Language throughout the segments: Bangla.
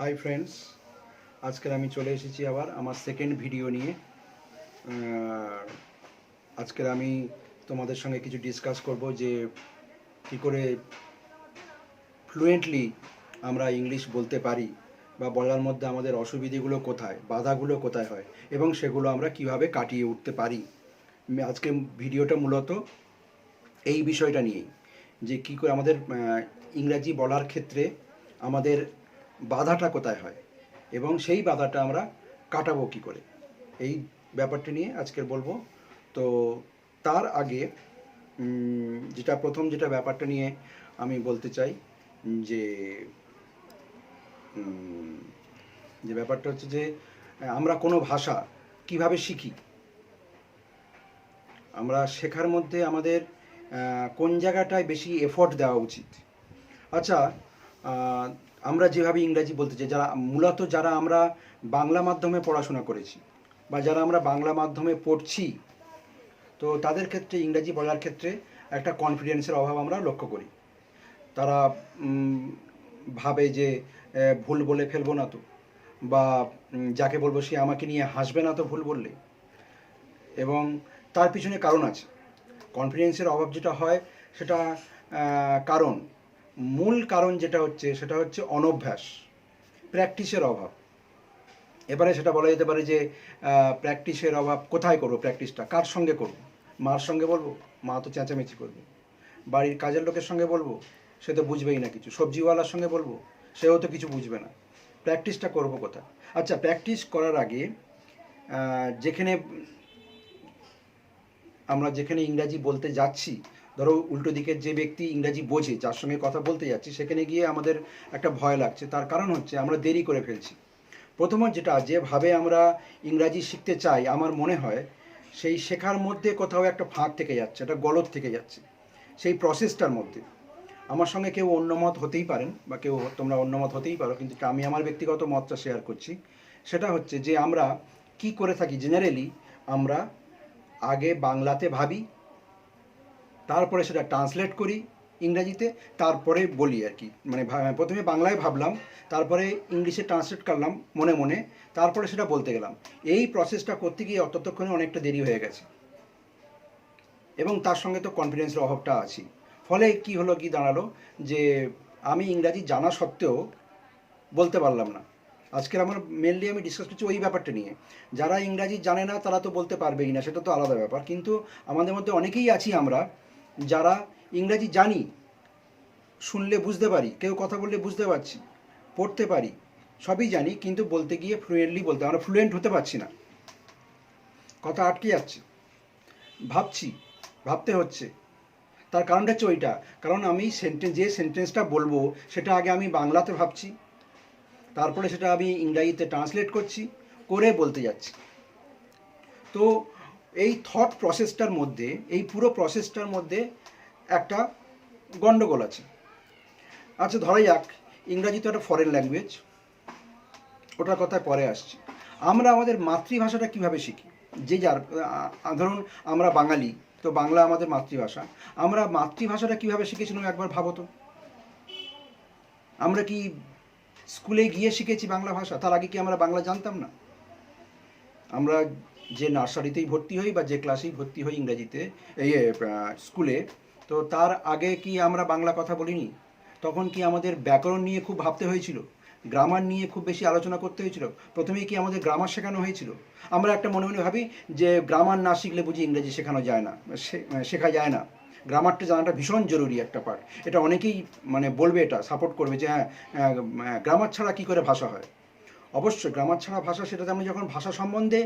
হাই ফ্রেন্ডস, আজকের আমি চলে এসেছি আবার আমার সেকেন্ড ভিডিও নিয়ে। আজকের আমি তোমাদের সঙ্গে কিছু ডিসকাস করব যে কী করে ফ্লুয়েন্টলি আমরা ইংলিশ বলতে পারি, বা বলার মধ্যে আমাদের অসুবিধেগুলো কোথায়, বাধাগুলো কোথায় হয়, এবং সেগুলো আমরা কিভাবে কাটিয়ে উঠতে পারি। আজকে ভিডিওটা মূলত এই বিষয়টা নিয়েই, যে কী করে আমাদের ইংরাজি বলার ক্ষেত্রে আমাদের বাধাটা কোথায় হয় এবং সেই বাধাটা আমরা কাটাবো কী করে, এই ব্যাপারটা নিয়ে আজকের বলবো। তো তার আগে যেটা ব্যাপারটা নিয়ে আমি বলতে চাই, যে যে ব্যাপারটা হচ্ছে যে আমরা কোনো ভাষা কিভাবে শিখি, আমরা শেখার মধ্যে আমাদের কোন জায়গাটায় বেশি এফোর্ট দেওয়া উচিত। আচ্ছা, আমরা যেভাবে ইংরাজি বলতে চাই, যারা আমরা বাংলা মাধ্যমে পড়াশোনা করেছি বা যারা আমরা বাংলা মাধ্যমে পড়ছি, তো তাদের ক্ষেত্রে ইংরাজি বলার ক্ষেত্রে একটা কনফিডেন্সের অভাব আমরা লক্ষ্য করি। তারা ভাবে যে ভুল বলে ফেলবো না তো, বা যাকে বলবো সে আমাকে নিয়ে হাসবে না তো ভুল বললে। এবং তার পিছনে কারণ আছে। কনফিডেন্সের অভাব যেটা হয় সেটা কারণ, মূল কারণ যেটা হচ্ছে সেটা হচ্ছে অনভ্যাস, প্র্যাকটিসের অভাব। এবারে সেটা বলা যেতে পারে যে প্র্যাকটিসের অভাব। কোথায় করবো প্র্যাকটিসটা, কার সঙ্গে করবো? মার সঙ্গে বলবো, মা তো চেঁচামেচি করবে। বাড়ির কাজের লোকের সঙ্গে বলবো, সে তো বুঝবেই না কিছু। সবজিওয়ালার সঙ্গে বলবো, সেও তো কিছু বুঝবে না। প্র্যাকটিসটা করবো কোথায়? আচ্ছা, প্র্যাকটিস করার আগে যেখানে ইংরাজি বলতে যাচ্ছি, ধরো উল্টো দিকের যে ব্যক্তি ইংরাজি বোঝে, যার সঙ্গে কথা বলতে যাচ্ছি, সেখানে গিয়ে আমাদের একটা ভয় লাগছে। তার কারণ হচ্ছে আমরা দেরি করে ফেলছি। প্রথমত যেভাবে আমরা ইংরাজি শিখতে চাই, আমার মনে হয় সেই শেখার মধ্যে কোথাও একটা ফাঁক থেকে যাচ্ছে, একটা গলদ থেকে যাচ্ছে সেই প্রসেসটার মধ্যে। আমার সঙ্গে কেউ অন্য মত হতেই পারেন, বা তোমরা অন্য মত হতেই পারো, কিন্তু আমি আমার ব্যক্তিগত মতটা শেয়ার করছি। সেটা হচ্ছে যে আমরা কি করে থাকি, জেনারেলি আমরা আগে বাংলাতে ভাবি, তারপরে সেটা ট্রান্সলেট করি ইংরাজিতে, তারপরে বলি আর কি। মানে প্রথমে বাংলায় ভাবলাম, তারপরে ইংলিশে ট্রান্সলেট করলাম মনে মনে, তারপরে সেটা বলতে গেলাম। এই প্রসেসটা করতে গিয়ে ততক্ষণে অনেকটা দেরি হয়ে গেছে, এবং তার সঙ্গে তো কনফিডেন্সের অভাবটা আছে। ফলে কি দাঁড়ালো, যে আমি ইংরাজি জানা সত্ত্বেও বলতে পারলাম না। আজকের আমার মেনলি আমি ডিসকাস করছি ওই ব্যাপারটা নিয়ে। যারা ইংরাজি জানে না তারা তো বলতে পারবেই না, সেটা তো আলাদা ব্যাপার। কিন্তু আমাদের মধ্যে অনেকেই আছি আমরা যারা ইংরাজি জানি, শুনলে বুঝতে পারি, কেউ কথা বললে বুঝতে পারছি, পড়তে পারি, সবই জানি, কিন্তু বলতে গিয়ে ফ্লুয়েন্টলি আমরা ফ্লুয়েন্ট হতে পারছি না, কথা আটকে যাচ্ছে, ভাবতে হচ্ছে। তার কারণটা হচ্ছে ওইটা, কারণ আমি যে সেন্টেন্সটা বলবো সেটা আগে আমি বাংলাতে ভাবছি, তারপরে সেটা আমি ইংরাজিতে ট্রান্সলেট করছি, করে বলতে যাচ্ছি। তো এই থট প্রসেসটার মধ্যে, এই পুরো প্রসেসটার মধ্যে একটা গণ্ডগোল আছে। আচ্ছা, ধরা যাক ইংরাজি তো একটা ফরেন ল্যাঙ্গুয়েজ, ওটার কথায় পরে আসছি। আমরা আমাদের মাতৃভাষাটা কিভাবে শিখি? যে যার ধরুন আমরা বাঙালি, তো বাংলা আমাদের মাতৃভাষা। আমরা মাতৃভাষাটা কিভাবে শিখেছিলাম একবার ভাবো তো। আমরা কি স্কুলে গিয়ে শিখেছি বাংলা ভাষা? তার আগে কি আমরা বাংলা জানতাম না? আমরা যে নার্সারিতেই ভর্তি হই বা যে ক্লাসেই ভর্তি হই ইংরেজিতে, এই স্কুলে, তো তার আগে কি আমরা বাংলা কথা বলিনি? তখন কি আমাদের ব্যাকরণ নিয়ে খুব ভাবতে হয়েছিল? গ্রামার নিয়ে খুব বেশি আলোচনা করতে হয়েছিল? প্রথমেই কি আমাদের গ্রামার শেখানো হয়েছিল? আমরা একটা মনে মনে ভাবি যে গ্রামার না শিখলে বুঝি ইংরেজি শেখানো যায় না, শেখা যায় না। গ্রামারটা জানাটা ভীষণ জরুরি একটা পার্ট। এটা অনেকেই মানে বলবে, এটা সাপোর্ট করবে যে হ্যাঁ, গ্রামার ছাড়া কী করে ভাষা হয়। অবশ্যই গ্রামার ছাড়া ভাষা, সেটাতে আমি যখন ভাষা সম্বন্ধে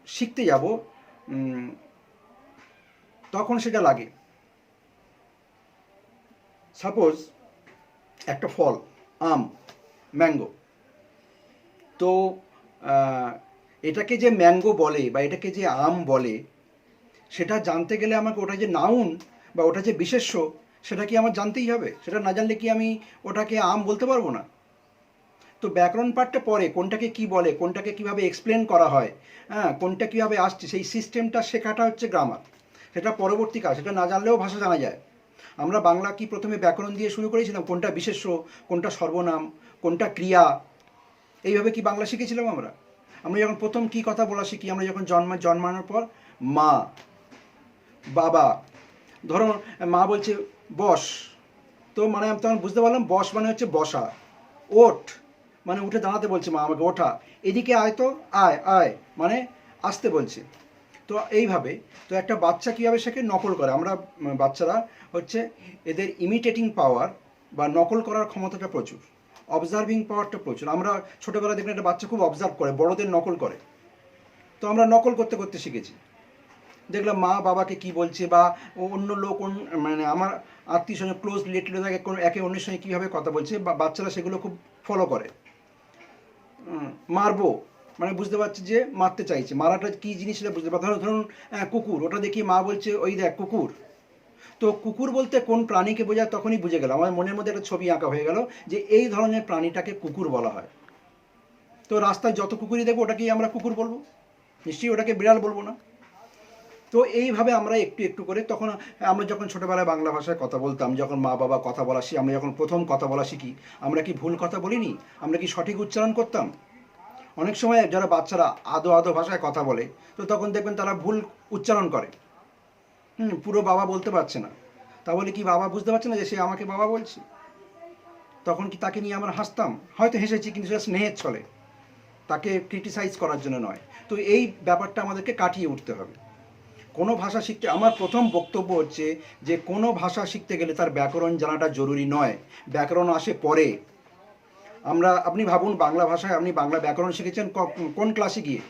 শিখতে যাব তখন সেটা লাগে। সাপোজ একটা ফল, আম, ম্যাঙ্গো, তো এটাকে যে ম্যাঙ্গো বলে বা এটাকে যে আম বলে, সেটা জানতে গেলে আমাকে ওটা যে নাউন বা ওটা যে বিশেষ্য, সেটা কি আমার জানতেই হবে? সেটা না জানলে কি আমি ওটাকে আম বলতে পারবো না? তো ব্যাকরণ পার্টটা পরে, কোনটাকে কি বলে, কোনটাকে কিভাবে এক্সপ্লেন করা হয়, হ্যাঁ, কোনটা কীভাবে আসছে, সেই সিস্টেমটা শেখাটা হচ্ছে গ্রামার। সেটা পরবর্তী কাজ, সেটা না জানলেও ভাষা জানা যায়। আমরা বাংলা কি প্রথমে ব্যাকরণ দিয়ে শুরু করেছিলাম? কোনটা বিশেষ্য, কোনটা সর্বনাম, কোনটা ক্রিয়া, এইভাবে কি বাংলা শিখেছিলাম আমরা? আমরা যখন প্রথম কি কথা বলা শিখি, আমরা যখন জন্মানোর পর মা, বাবা, ধরো মা বলছে বস, তো মানে আমি তখন বুঝতে পারলাম বস মানে হচ্ছে বসা, ওঠ মানে উঠে দাঁড়াতে বলছে মা আমাকে, ওঠা, এদিকে আয়, তো আয় আয় মানে আসতে বলছে। তো এইভাবে তো একটা বাচ্চা কীভাবে শেখে? নকল করে। আমরা বাচ্চারা হচ্ছে এদের ইমিটেটিং পাওয়ার বা নকল করার ক্ষমতাটা প্রচুর, অবজার্ভিং পাওয়ারটা প্রচুর। আমরা ছোটোবেলা দেখলে একটা বাচ্চা খুব অবজার্ভ করে, বড়দের নকল করে। তো আমরা নকল করতে করতে শিখেছি, দেখলাম মা বাবাকে কি বলছে, বা অন্য লোক মানে আমার আত্মীয় স্বজন ক্লোজ রিলেটিভ থাকে একে অন্যের সঙ্গে কীভাবে কথা বলছে, বা বাচ্চারা সেগুলো খুব ফলো করে। মারবো মানে বুঝতে পারছি যে মারতে চাইছে, মারাটা কী জিনিস সেটা বুঝতে পারছি। ধরুন কুকুর, ওটা দেখি মা বলছে ওই দেখ কুকুর, তো কুকুর বলতে কোন প্রাণীকে বোঝায় তখনই বুঝে গেল, আমার মনের মধ্যে একটা ছবি আঁকা হয়ে গেল যে এই ধরনের প্রাণীটাকে কুকুর বলা হয়। তো রাস্তায় যত কুকুরই দেখবো ওটাকেই আমরা কুকুর বলবো, নিশ্চয়ই ওটাকে বিড়াল বলবো না। তো এইভাবে আমরা একটু একটু করে, তখন আমরা যখন ছোটোবেলায় বাংলা ভাষায় কথা বলতাম, যখন মা বাবা কথা বলা শিখি, আমরা যখন প্রথম কথা বলা শিখি, আমরা কি ভুল কথা বলিনি? আমরা কি সঠিক উচ্চারণ করতাম? অনেক সময় যারা বাচ্চারা আদো আদো ভাষায় কথা বলে, তো তখন দেখবেন তারা ভুল উচ্চারণ করে, পুরো বাবা বলতে পারছে না। তাহলে কি বাবা বুঝতে পারছে না যে সে আমাকে বাবা বলছে? তখন কি তাকে নিয়ে আমরা হাসতাম? হয়তো হেসেছি, কিন্তু সেটা স্নেহের ছলে, তাকে ক্রিটিসাইজ করার জন্য নয়। তো এই ব্যাপারটা আমাদেরকে কাটিয়ে উঠতে হবে। কোনো ভাষা শিখতে, আমার প্রথম বক্তব্য হচ্ছে যে কোনো ভাষা শিখতে গেলে তার ব্যাকরণ জানাটা জরুরি নয়, ব্যাকরণ আসে পরে। আপনি ভাবুন, বাংলা ভাষায় আপনি বাংলা ব্যাকরণ শিখেছেন কোন ক্লাসে গিয়ে?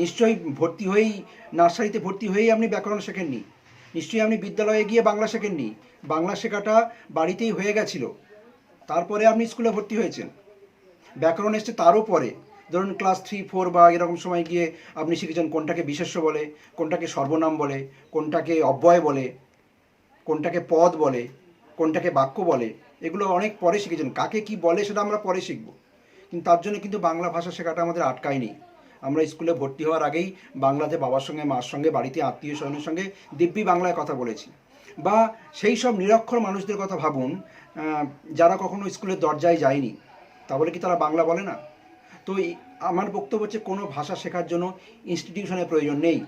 নিশ্চয়ই ভর্তি হয়েই, নার্সারিতে ভর্তি হয়েই আপনি ব্যাকরণ শেখেননি, নিশ্চয়ই আপনি বিদ্যালয়ে গিয়ে বাংলা শেখেননি। বাংলা শেখাটা বাড়িতেই হয়ে গেছিল, তারপরে আপনি স্কুলে ভর্তি হয়েছেন। ব্যাকরণ এসছে তারও পরে, ধরুন ক্লাস 3, 4 বা এরকম সময় গিয়ে আপনি শিখেছেন কোনটাকে বিশেষ্য বলে, কোনটাকে সর্বনাম বলে, কোনটাকে অব্যয় বলে, কোনটাকে পদ বলে, কোনটাকে বাক্য বলে। এগুলো অনেক পরে শিখেছেন। কাকে কি বলে সেটা আমরা পরে শিখব, কিন্তু তার জন্য কিন্তু বাংলা ভাষা শেখাটা আমাদের আটকায়নি। আমরা স্কুলে ভর্তি হওয়ার আগেই বাংলাতে বাবার সঙ্গে মার সঙ্গে বাড়িতে আত্মীয় স্বজনের সঙ্গে দিব্যি বাংলায় কথা বলেছি। বা সেই সব নিরক্ষর মানুষদের কথা ভাবুন, যারা কখনো স্কুলের দরজায় যায়নি, তাহলে কি তারা বাংলা বলে না? তো আমার বক্তব্য হচ্ছে কোনো ভাষা শেখার জন্য ইনস্টিটিউশনের প্রয়োজন নেই।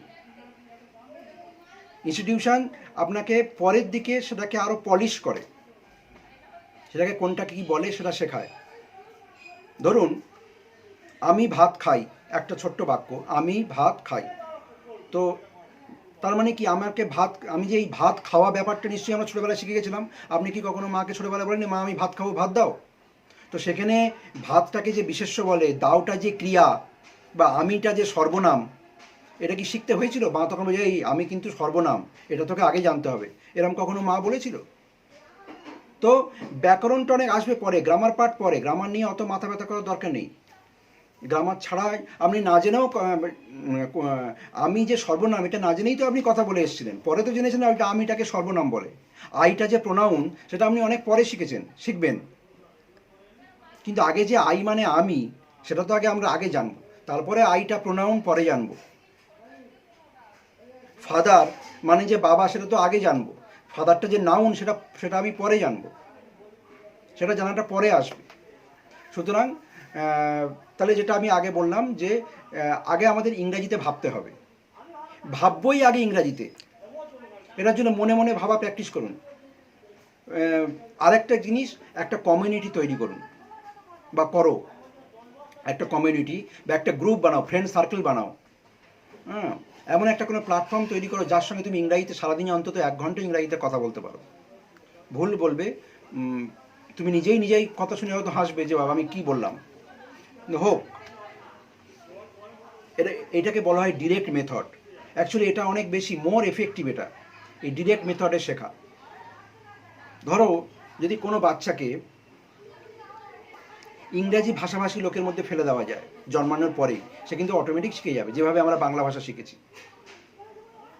ইনস্টিটিউশন আপনাকে পরের দিকে সেটাকে আরও পলিশ করে, সেটাকে কোনটা কী বলে সেটা শেখায়। ধরুন আমি ভাত খাই, একটা ছোট্ট বাক্য, আমি ভাত খাই। তো তার মানে কি আমাকে আমি যে এই ভাত খাওয়া ব্যাপারটা নিশ্চয়ই আমরা ছোটোবেলায় শিখে গেছিলাম। আপনি কি কখনো মাকে ছোটোবেলায় বলেননি মা আমি ভাত খাবো, ভাত দাও? তো সেখানে ভাতটাকে যে বিশেষ্য বলে, দাওটা যে ক্রিয়া, বা আমিটা যে সর্বনাম, এটা কি শিখতে হয়েছিল? মা তখন বলে এই আমি কিন্তু সর্বনাম, এটা তোকে আগে জানতে হবে, এরকম কখনো মা বলেছিল? তো ব্যাকরণটা অনেক আসবে পরে, গ্রামার পার্ট পরে, গ্রামার নিয়ে অত মাথা ব্যথা করার দরকার নেই। গ্রামার ছাড়া আপনি না জেনেও, আমি যে সর্বনাম এটা না জেনেই তো আপনি কথা বলে এসেছিলেন, পরে তো জেনেছেন ওইটা আমিটাকে সর্বনাম বলে। আইটা যে প্রোনাউন সেটা আপনি অনেক পরে শিখবেন, কিন্তু আগে যে আই মানে আমি, সেটা তো আমরা আগে জানবো, তারপরে আইটা প্রোনাউন পরে জানবো। ফাদার মানে যে বাবা, সেটা তো আগে জানবো, ফাদারটা যে নাউন সেটা আমি পরে জানবো, সেটা জানাটা পরে আসবে। সুতরাং তাহলে যেটা আমি আগে বললাম যে আগে আমাদের ইংরাজিতে ভাবতে হবে, ভাববই আগে ইংরাজিতে। এটার জন্য মনে মনে ভাবা প্র্যাকটিস করুন। আরেকটা জিনিস, একটা কমিউনিটি তৈরি করুন বা করো, একটা কমিউনিটি বা একটা গ্রুপ বানাও, ফ্রেন্ড সার্কেল বানাও। এমন একটা কোনো প্ল্যাটফর্ম তৈরি করো যার সঙ্গে তুমি ইংরাজিতে সারাদিনে অন্তত 1 ঘন্টা ইংরাজিতে কথা বলতে পারো। ভুল বলবে, তুমি নিজেই কথা শুনে হয়তো হাসবে যে বাবা আমি কি বললাম, হোক। এটাকে বলা হয় ডিরেক্ট মেথড। অ্যাকচুয়ালি এটা অনেক বেশি মোর এফেক্টিভ, এটা এই ডিরেক্ট মেথডে শেখা। ধরো যদি কোনো বাচ্চাকে ইংরাজি ভাষাভাষী লোকের মধ্যে ফেলে দেওয়া যায় জন্মানোর পরেই, সে কিন্তু অটোমেটিক শিখে যাবে, যেভাবে আমরা বাংলা ভাষা শিখেছি।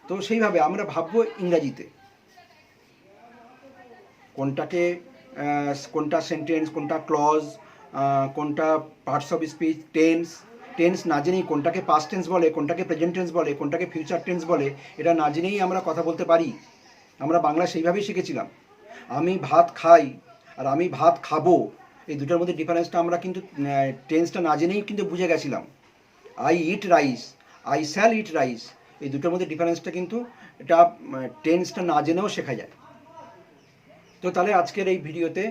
তো সেইভাবে আমরা ভাববো ইংরাজিতে, কোনটা সেন্টেন্স, কোনটা ক্লজ, কোনটা পার্টস অফ স্পিচ, টেন্স না জেনেই কোনটাকে পাস্ট টেন্স বলে, কোনটাকে প্রেজেন্ট টেন্স বলে, কোনটাকে ফিউচার টেন্স বলে, এটা না জেনেই আমরা কথা বলতে পারি। আমরা বাংলা সেইভাবেই শিখেছিলাম। আমি ভাত খাই আর আমি ভাত খাবো, এই দুটোর মধ্যে ডিফারেন্সটা আমরা কিন্তু টেন্সটা না জেনেই কিন্তু বুঝে গেছিলাম। I eat rice, I shall eat rice, এই দুটোর মধ্যে ডিফারেন্সটা কিন্তু এটা টেন্সটা না জেনেও শেখা যায়। তো তাহলে আজকের এই ভিডিওতে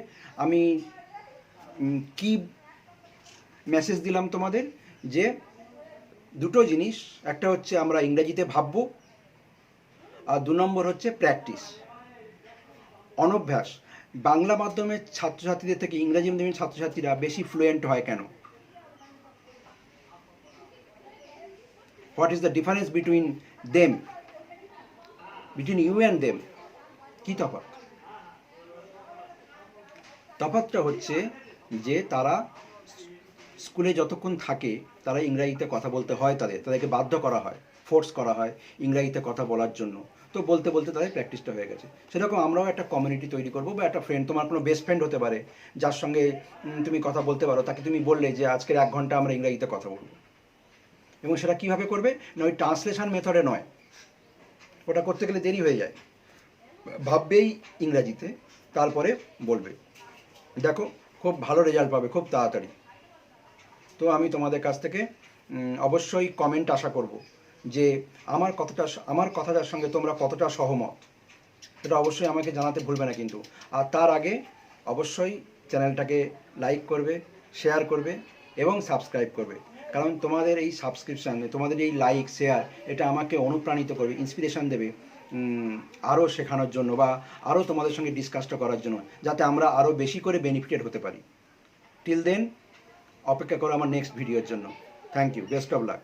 আমি কি মেসেজ দিলাম তোমাদের, যে দুটো জিনিস, একটা হচ্ছে আমরা ইংরেজিতে ভাববো, আর 2 নম্বর হচ্ছে প্র্যাকটিস, অনভ্যাস। বাংলা মাধ্যমের ছাত্রছাত্রীদের থেকে ইংরাজি মাধ্যমের ছাত্রছাত্রীরা বেশি ফ্লুয়েন্ট হয় কেন? What is the difference between them, between you and them? কী তফাৎ? তফাৎটা হচ্ছে যে তারা স্কুলে যতক্ষণ থাকে তারা ইংরাজিতে কথা বলতে হয়, তাদেরকে বাধ্য করা হয়, ফোর্স করা হয় ইংরাজিতে কথা বলার জন্য। তো বলতে বলতে তাদের প্র্যাকটিসটা হয়ে গেছে। সেরকম আমরাও একটা কমিউনিটি তৈরি করবো, বা একটা ফ্রেন্ড, তোমার কোনো বেস্ট ফ্রেন্ড হতে পারে যার সঙ্গে তুমি কথা বলতে পারো, তাকে তুমি বললে যে আজকের 1 ঘন্টা আমরা ইংরাজিতে কথা বলবো। এবং সেটা কীভাবে করবে না, ওই ট্রান্সলেশন মেথডে নয়, ওটা করতে গেলে দেরি হয়ে যায়। ভাববেই ইংরাজিতে, তারপরে বলবে, দেখো খুব ভালো রেজাল্ট পাবে খুব তাড়াতাড়ি। তো আমি তোমাদের কাছ থেকে অবশ্যই কমেন্ট আশা করব যে আমার কথাটার সঙ্গে তোমরা কতটা সহমত, এটা অবশ্যই আমাকে জানাতে ভুলবে না কিন্তু। আর তার আগে অবশ্যই চ্যানেলটাকে লাইক করবে, শেয়ার করবে এবং সাবস্ক্রাইব করবে, কারণ তোমাদের এই সাবস্ক্রিপশান, তোমাদের এই লাইক শেয়ার, এটা আমাকে অনুপ্রাণিত করবে, ইন্সপিরেশান দেবে আরও শেখানোর জন্য, বা আরও তোমাদের সঙ্গে ডিসকাসটা করার জন্য, যাতে আমরা আরও বেশি করে বেনিফিটেড হতে পারি। টিল দেন অপেক্ষা করো আমার নেক্সট ভিডিওর জন্য। Thank you, best of lakh.